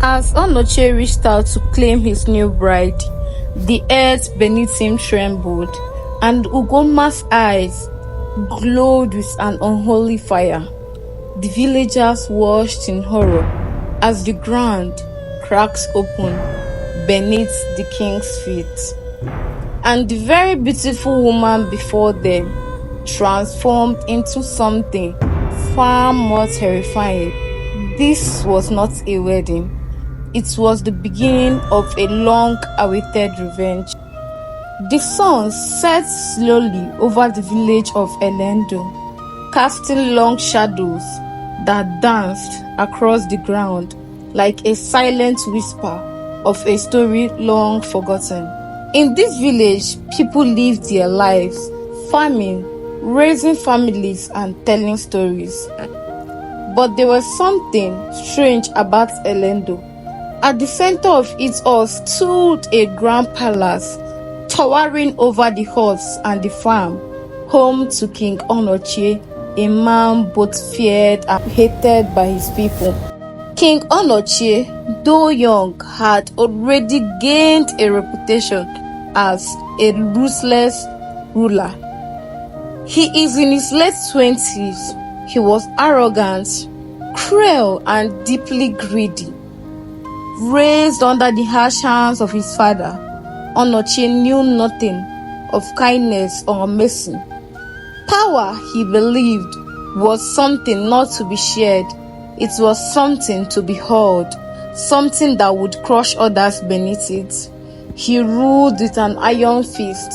As Onochie reached out to claim his new bride, the earth beneath him trembled, and Ugomma's eyes glowed with an unholy fire. The villagers watched in horror as the ground cracks open beneath the king's feet, and the very beautiful woman before them transformed into something far more terrifying. This was not a wedding. It was the beginning of a long-awaited revenge. The sun set slowly over the village of Elendo, casting long shadows that danced across the ground like a silent whisper of a story long forgotten. In this village, people lived their lives, farming, raising families, and telling stories. But there was something strange about Elendo. At the center of it all stood a grand palace, towering over the huts and the farm, home to King Onochie, a man both feared and hated by his people. King Onochie, though young, had already gained a reputation as a ruthless ruler. He is in his late 20s. He was arrogant, cruel, and deeply greedy. Raised under the harsh hands of his father, Onochie knew nothing of kindness or mercy. Power, he believed, was something not to be shared. It was something to be held, something that would crush others beneath it. He ruled with an iron fist,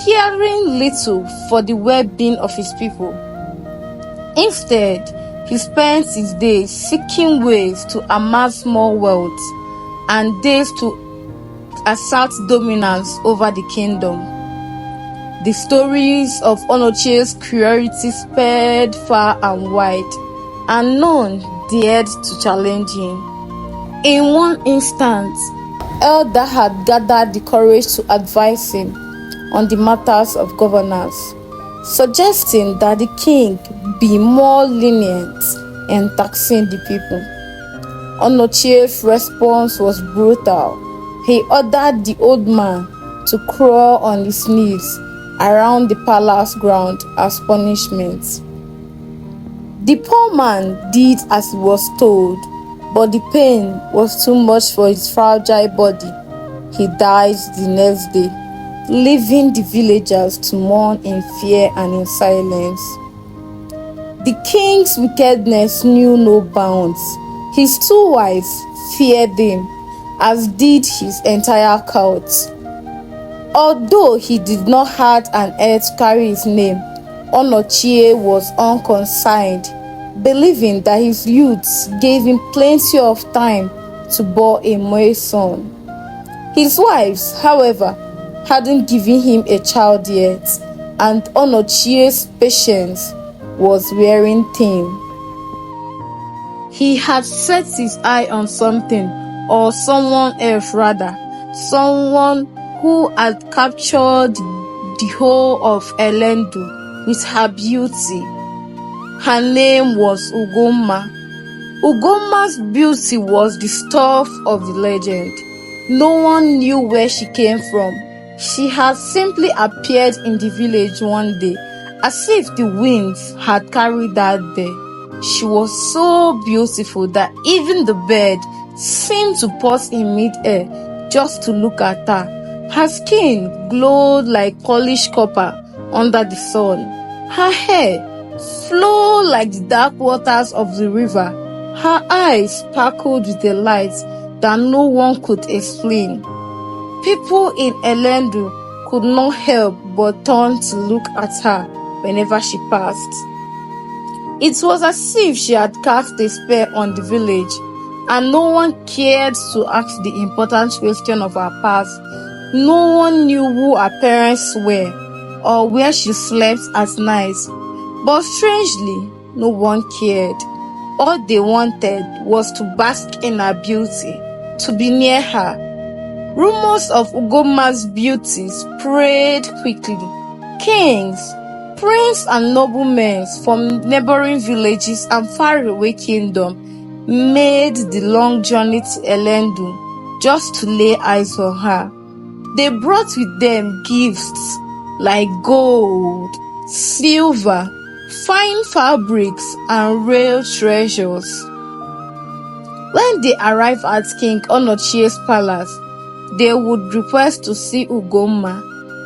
caring little for the well-being of his people. Instead, he spent his days seeking ways to amass more wealth and days to assert dominance over the kingdom. The stories of Onochie's cruelty spread far and wide, and none dared to challenge him. In one instant, Elder had gathered the courage to advise him on the matters of governance, suggesting that the king be more lenient in taxing the people. Onochie's response was brutal. He ordered the old man to crawl on his knees around the palace ground as punishment. The poor man did as he was told, but the pain was too much for his fragile body. He died the next day, leaving the villagers to mourn in fear and in silence. The king's wickedness knew no bounds. His two wives feared him, as did his entire court. Although he did not have an heir to carry his name, Onochie was unconcerned, believing that his youth gave him plenty of time to bear a male son. His wives, however, hadn't given him a child yet, and Onochie's patience was wearing thin. He had set his eye on something, or someone else rather, someone who had captured the whole of Elendo with her beauty. Her name was Ugomma. Ugomma's beauty was the stuff of the legend. No one knew where she came from. She had simply appeared in the village one day, as if the winds had carried her there. She was so beautiful that even the bird seemed to pause in mid-air just to look at her. Her skin glowed like polished copper under the sun. Her hair flowed like the dark waters of the river. Her eyes sparkled with a light that no one could explain. People in Elendo could not help but turn to look at her whenever she passed. It was as if she had cast a spell on the village, and no one cared to ask the important question of her past. No one knew who her parents were or where she slept at night. But strangely, no one cared. All they wanted was to bask in her beauty, to be near her. Rumors of Ugomma's beauty spread quickly. Kings, princes, and noblemen from neighboring villages and faraway kingdoms made the long journey to Elendu just to lay eyes on her. They brought with them gifts like gold, silver, fine fabrics, and rare treasures. When they arrived at King Onochie's palace, they would request to see Ugomma,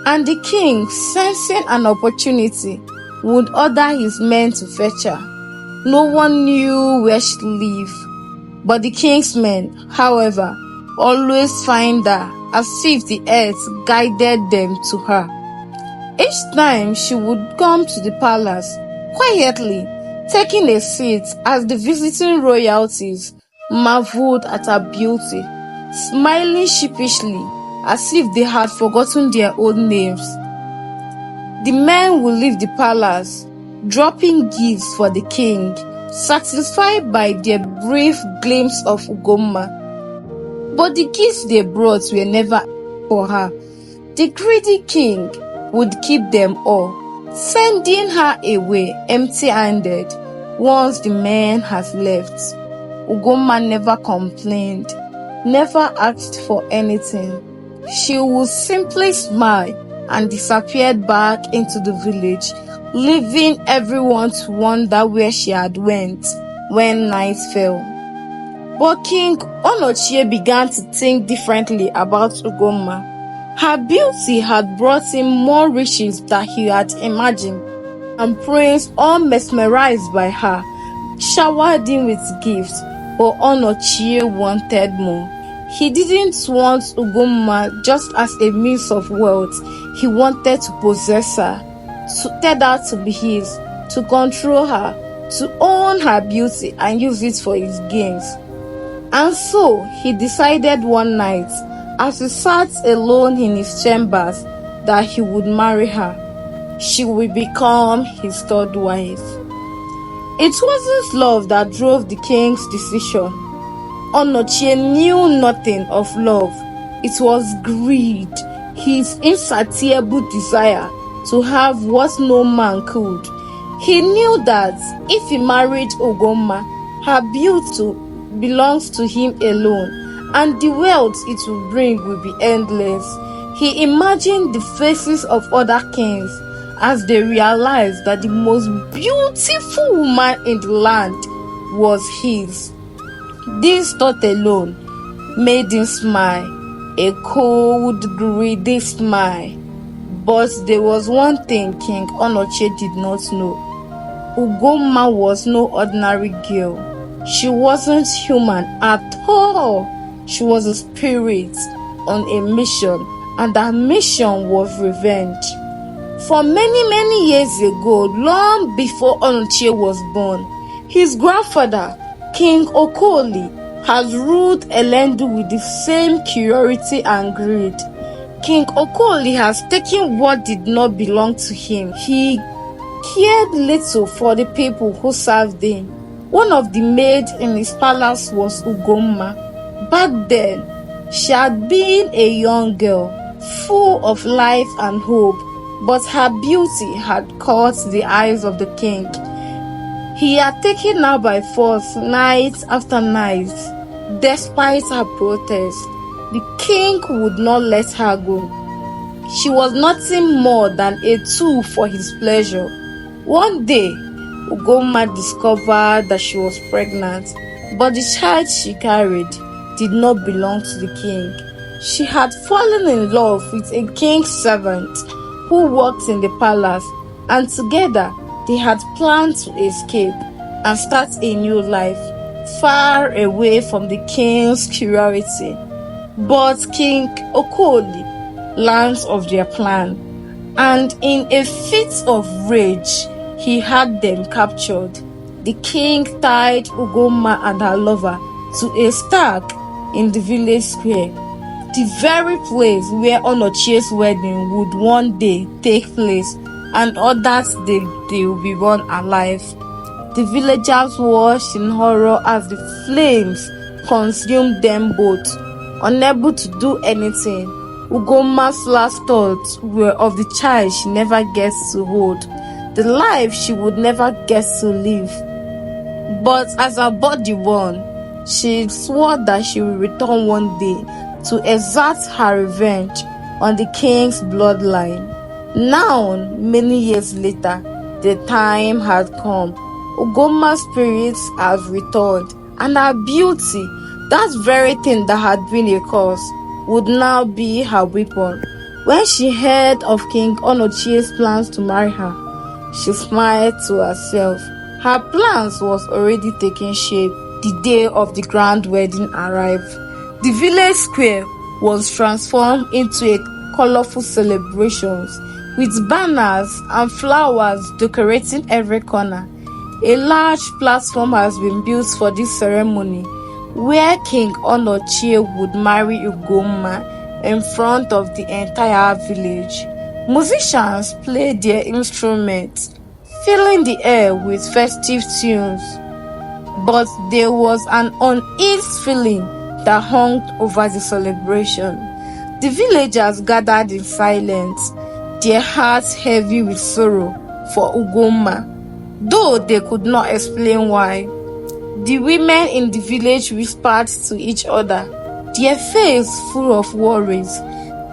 and the king, sensing an opportunity, would order his men to fetch her. No one knew where she lived, but the king's men, however, always find her, as if the earth guided them to her. Each time she would come to the palace, quietly, taking a seat as the visiting royalties marveled at her beauty, smiling sheepishly as if they had forgotten their own names. The men would leave the palace, dropping gifts for the king, satisfied by their brief glimpse of Ugomma. But the gifts they brought were never for her. The greedy king would keep them all, sending her away empty-handed once the men had left. Ugomma never complained, never asked for anything. She would simply smile and disappeared back into the village, leaving everyone to wonder where she had went when night fell. But King Onochie began to think differently about Ugomma. Her beauty had brought him more riches than he had imagined, and prince, all mesmerized by her, showered him with gifts. But Onochie wanted more. He didn't want Ugomma just as a means of wealth. He wanted to possess her, to tell her to be his, to control her, to own her beauty and use it for his gains. And so he decided one night, as he sat alone in his chambers, that he would marry her. She would become his third wife. It wasn't love that drove the king's decision. Onochie knew nothing of love. It was greed, his insatiable desire to have what no man could. He knew that if he married Ugomma, her beauty belongs to him alone, and the wealth it will bring will be endless. He imagined the faces of other kings as they realized that the most beautiful woman in the land was his. This thought alone made him smile, a cold, greedy smile. But there was one thing King Onochie did not know. Ugomma was no ordinary girl. She wasn't human at all. She was a spirit on a mission, and that mission was revenge. For many years ago, long before Onochie was born, his grandfather, King Okolie, has ruled Elendu with the same cruelty and greed. King Okolie has taken what did not belong to him. He cared little for the people who served him. One of the maids in his palace was Ugomma. Back then, she had been a young girl, full of life and hope, but her beauty had caught the eyes of the king. He had taken her by force night after night. Despite her protest, the king would not let her go. She was nothing more than a tool for his pleasure. One day, Ugomma discovered that she was pregnant, but the child she carried did not belong to the king. She had fallen in love with a king's servant who worked in the palace, and together they had planned to escape and start a new life, far away from the king's cruelty. But King Okolie learned of their plan, and in a fit of rage, he had them captured. The king tied Ugomma and her lover to a stake in the village square, the very place where Onochie's wedding would one day take place, and others they will be born alive. The villagers watched in horror as the flames consumed them both. Unable to do anything, Ugomma's last thoughts were of the child she never gets to hold, the life she would never get to live. But as her body burned, She swore that she will return one day to exact her revenge on the king's bloodline. Now, many years later, the time had come. Ugomma's spirit has returned, and her beauty, that very thing that had been a curse, would now be her weapon. When she heard of King Onochie's plans to marry her, she smiled to herself. Her plans was already taking shape. The day of the grand wedding arrived. The village square was transformed into a colorful celebration with banners and flowers decorating every corner. A large platform has been built for this ceremony, where King Onochie would marry Ugomma in front of the entire village. Musicians played their instruments, filling the air with festive tunes. But there was an uneasy feeling that hung over the celebration. The villagers gathered in silence, their hearts heavy with sorrow for Ugomma, though they could not explain why. The women in the village whispered to each other, their faces full of worries.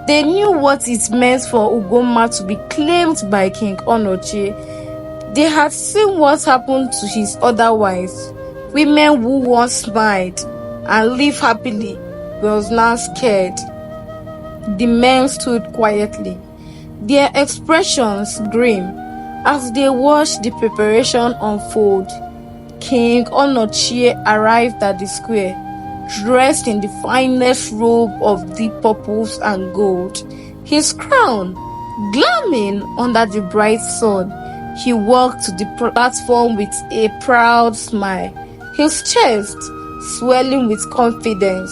They knew what it meant for Ugomma to be claimed by King Onochie. They had seen what happened to his other wives. Women who once smiled and lived happily was now scared. The men stood quietly, their expressions grim, as they watched the preparation unfold. King Onochie arrived at the square, dressed in the finest robe of deep purples and gold, his crown gleaming under the bright sun. He walked to the platform with a proud smile, his chest swelling with confidence.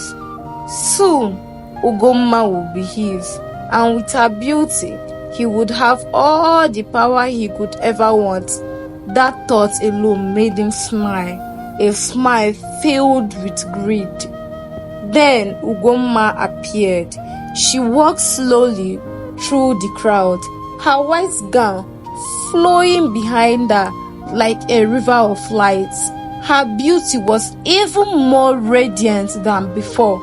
Soon, Ugomma would be his, and with her beauty, he would have all the power he could ever want. That thought alone made him smile, a smile filled with greed. Then Ugomma appeared. She walked slowly through the crowd, her white gown flowing behind her like a river of light. Her beauty was even more radiant than before,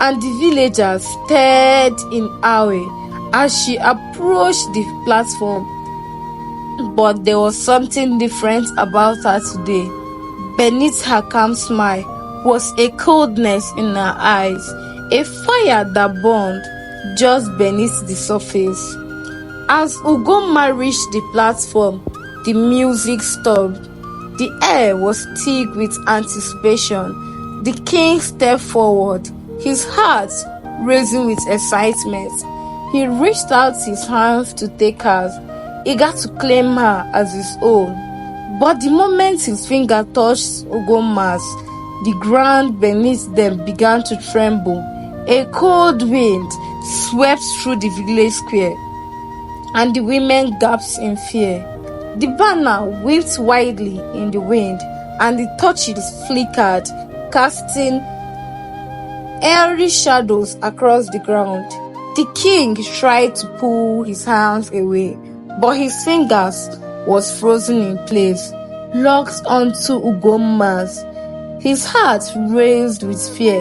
and the villagers stared in awe as she approached the platform. But there was something different about her today. Beneath her calm smile was a coldness in her eyes, a fire that burned just beneath the surface. As Ugomma reached the platform, the music stopped. The air was thick with anticipation. The king stepped forward, his heart racing with excitement. He reached out his hands to take hers, eager to claim her as his own. But the moment his finger touched Ugomma's, the ground beneath them began to tremble. A cold wind swept through the village square, and the women gasped in fear. The banner waved widely in the wind, and the torches flickered, casting eerie shadows across the ground. The king tried to pull his hands away, but his fingers was frozen in place, locked onto Ugomma's. His heart raced with fear,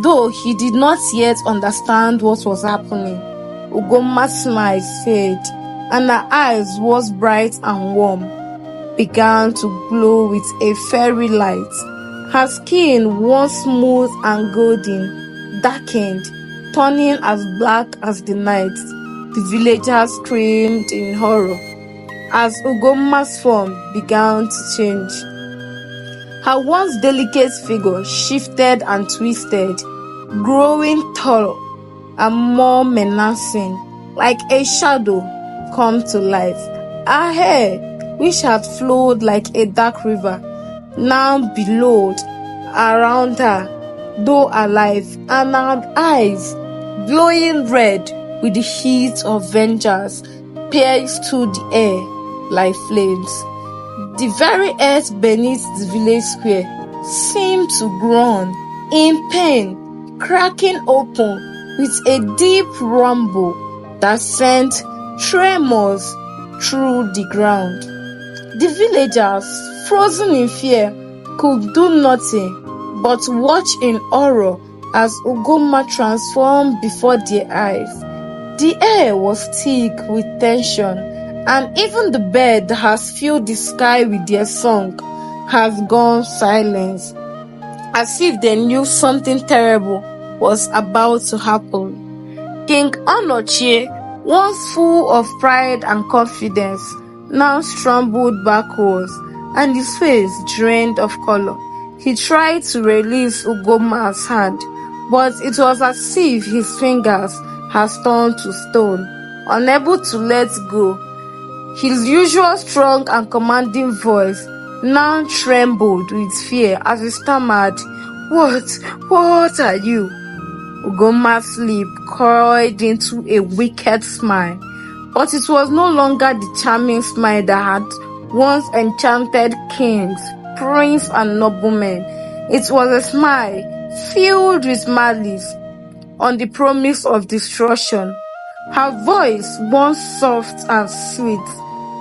though he did not yet understand what was happening. Ugomma's smile faded, and her eyes, once bright and warm, began to glow with a fairy light. Her skin, once smooth and golden, darkened, turning as black as the night. The villagers screamed in horror as Ugomma's form began to change. Her once delicate figure shifted and twisted, growing taller and more menacing, like a shadow come to life. Her hair, which had flowed like a dark river, now billowed around her, though alive, and her eyes, glowing red with the heat of vengeance, pierced through the air like flames. The very earth beneath the village square seemed to groan in pain, cracking open with a deep rumble that sent tremors through the ground. The villagers, frozen in fear, could do nothing but watch in horror as Ugomma transformed before their eyes. The air was thick with tension, and even the bird that has filled the sky with their song has gone silent, as if they knew something terrible was about to happen. King Onochie, once full of pride and confidence, now stumbled backwards, and his face drained of color. He tried to release Ugomma's hand, but it was as if his fingers had turned to stone. Unable to let go, his usual strong and commanding voice now trembled with fear as he stammered, What are you?" Ugomma's lip curled into a wicked smile, but it was no longer the charming smile that had once enchanted kings, princes, and noblemen. It was a smile filled with malice, on the promise of destruction. Her voice, once soft and sweet,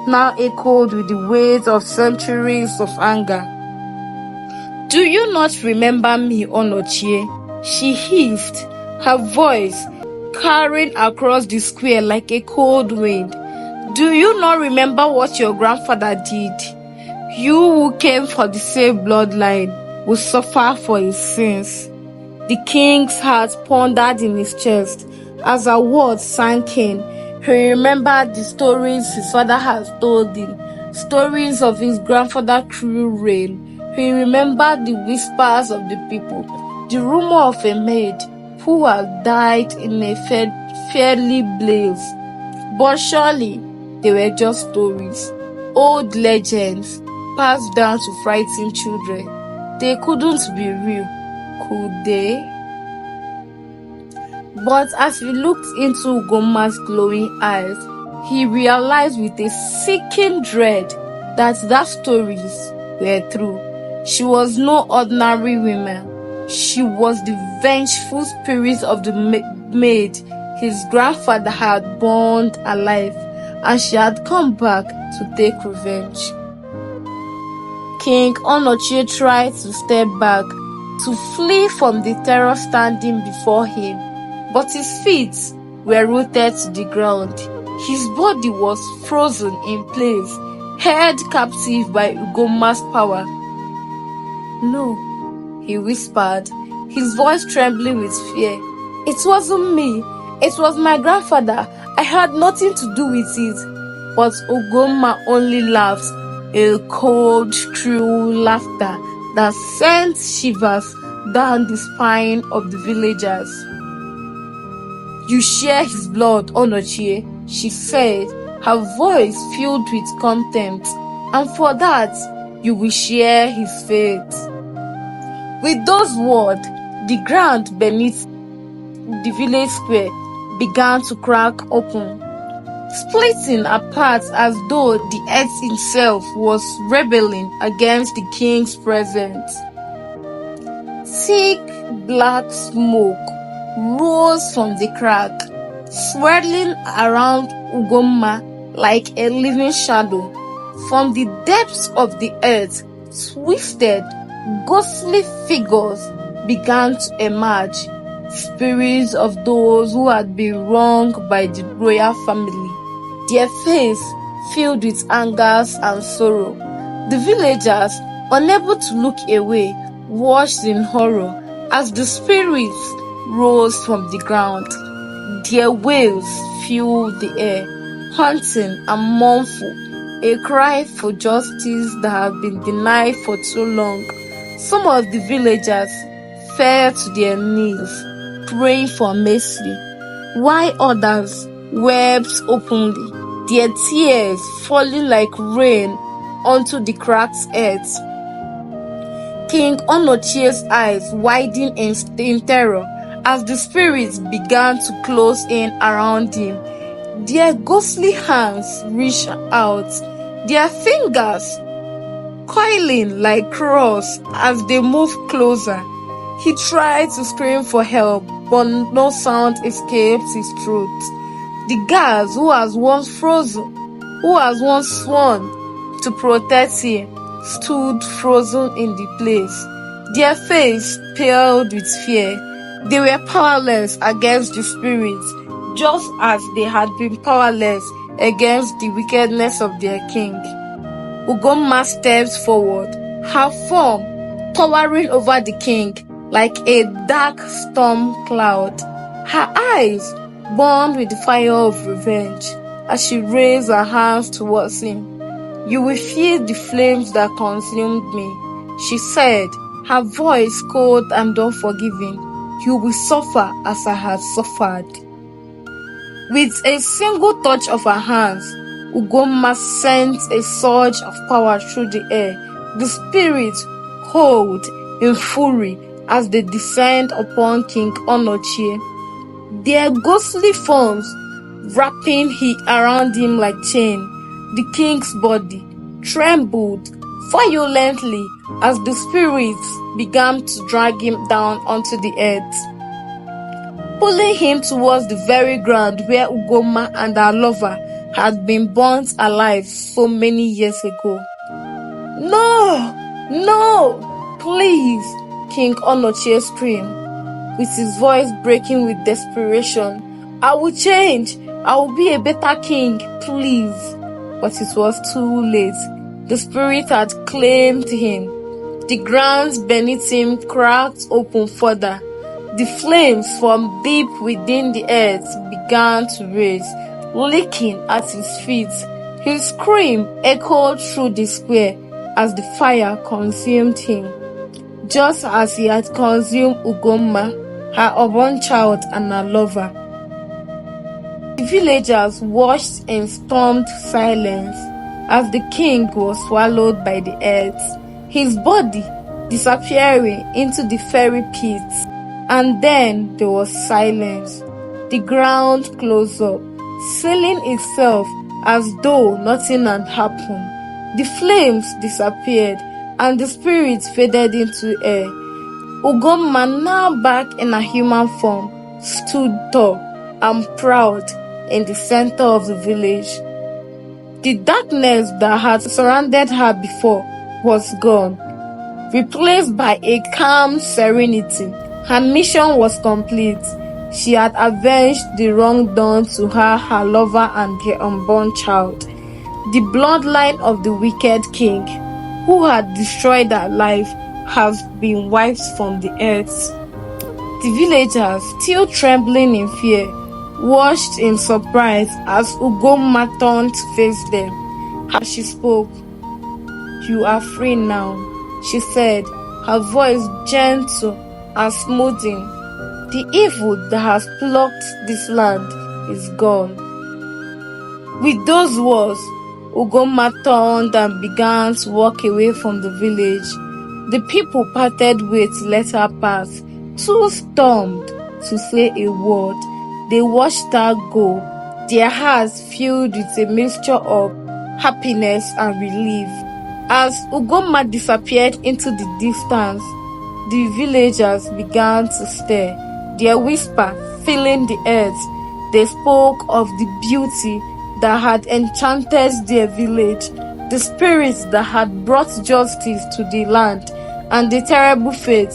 now echoed with the weight of centuries of anger. "Do you not remember me, Onochie?" she hissed, her voice carrying across the square like a cold wind. "Do you not remember what your grandfather did? You who came for the same bloodline will suffer for his sins." The king's heart pondered in his chest as her words sank in. He remembered the stories his father had told him, stories of his grandfather's cruel reign. He remembered the whispers of the people, the rumor of a maid who had died in a fiery blaze. But surely they were just stories, old legends passed down to frighten children. They couldn't be real, could they? But as he looked into Ugomma's glowing eyes, he realized with a sickening dread that stories were true. She was no ordinary woman. She was the vengeful spirit of the maid his grandfather had burned alive, and she had come back to take revenge. King Onochie tried to step back, to flee from the terror standing before him, but his feet were rooted to the ground. His body was frozen in place, held captive by Ugomma's power. "No," he whispered, his voice trembling with fear. "It wasn't me. It was my grandfather. I had nothing to do with it." But Ugomma only laughed, a cold, cruel laughter that sent shivers down the spine of the villagers. "You share his blood, Onochie," she said, her voice filled with contempt, "and for that, you will share his fate." With those words, the ground beneath the village square began to crack open, splitting apart as though the earth itself was rebelling against the king's presence. Thick black smoke rose from the crack, swirling around Ugomma like a living shadow. From the depths of the earth, twisted, ghostly figures began to emerge, spirits of those who had been wronged by the royal family, their face filled with anger and sorrow. The villagers, unable to look away, watched in horror as the spirits rose from the ground. Their wails filled the air, haunting and mournful, a cry for justice that had been denied for too long. Some of the villagers fell to their knees, praying for mercy, while others wept openly, their tears falling like rain onto the cracked earth. King Onochie's eyes widened in terror as the spirits began to close in around him. Their ghostly hands reached out, their fingers coiling like claws as they moved closer. He tried to scream for help, but no sound escaped his throat. The guards who has once frozen, who has once sworn to protect him, stood frozen in the place, Their face paled with fear. They were powerless against the spirits, just as they had been powerless against the wickedness of their king. Ugomma steps forward, her form towering over the king like a dark storm cloud. Her eyes burned with the fire of revenge as she raised her hands towards him. "You will feel the flames that consumed me," she said, her voice cold and unforgiving. "You will suffer as I had suffered." With a single touch of her hands, Ugomma sent a surge of power through the air. The spirits howled in fury as they descend upon King Onochie, their ghostly forms wrapping around him like chain. The king's body trembled violently as the spirits began to drag him down onto the earth, pulling him towards the very ground where Ugomma and her lover had been burnt alive so many years ago. "No! No! Please!" King Onochie screamed, with his voice breaking with desperation. "I will change! I will be a better king, please!" But it was too late. The spirit had claimed him. The ground beneath him cracked open further. The flames from deep within the earth began to raise, licking at his feet. His scream echoed through the square as the fire consumed him, just as he had consumed Ugomma, her unborn child, and her lover. The villagers watched in stunned silence as the king was swallowed by the earth, his body disappearing into the fiery pit. And then there was silence. The ground closed up, sealing itself as though nothing had happened. The flames disappeared and the spirits faded into air. Ugomma, now back in a human form, stood tall and proud in the center of the village. The darkness that had surrounded her before was gone, replaced by a calm serenity. Her mission was complete. She had avenged the wrong done to her, her lover, and their unborn child. The bloodline of the wicked king, who had destroyed her life, has been wiped from the earth. The villagers, still trembling in fear, watched in surprise as Ugomma turned to face them. As she spoke, "You are free now," she said, her voice gentle and smoothing. "The evil that has plucked this land is gone." With those words, Ugomma turned and began to walk away from the village. The people parted ways to let her pass, too stunned to say a word. They watched her go, their hearts filled with a mixture of happiness and relief. As Ugomma disappeared into the distance, the villagers began to stare, their whisper filling the earth. They spoke of the beauty that had enchanted their village, the spirits that had brought justice to the land, and the terrible fate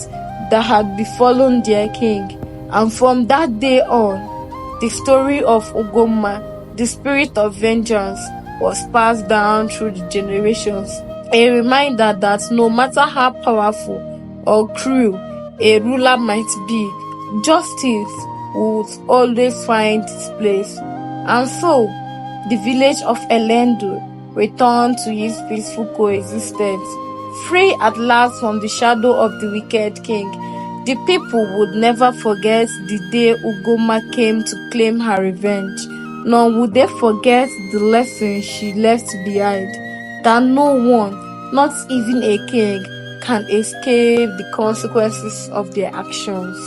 that had befallen their king. And from that day on, the story of Ugomma, the spirit of vengeance, was passed down through the generations. A reminder that no matter how powerful or cruel a ruler might be, justice would always find its place. And so, the village of Elendo returned to its peaceful coexistence, free at last from the shadow of the wicked king. The people would never forget the day Ugomma came to claim her revenge, nor would they forget the lesson she left behind, that no one, not even a king, can escape the consequences of their actions.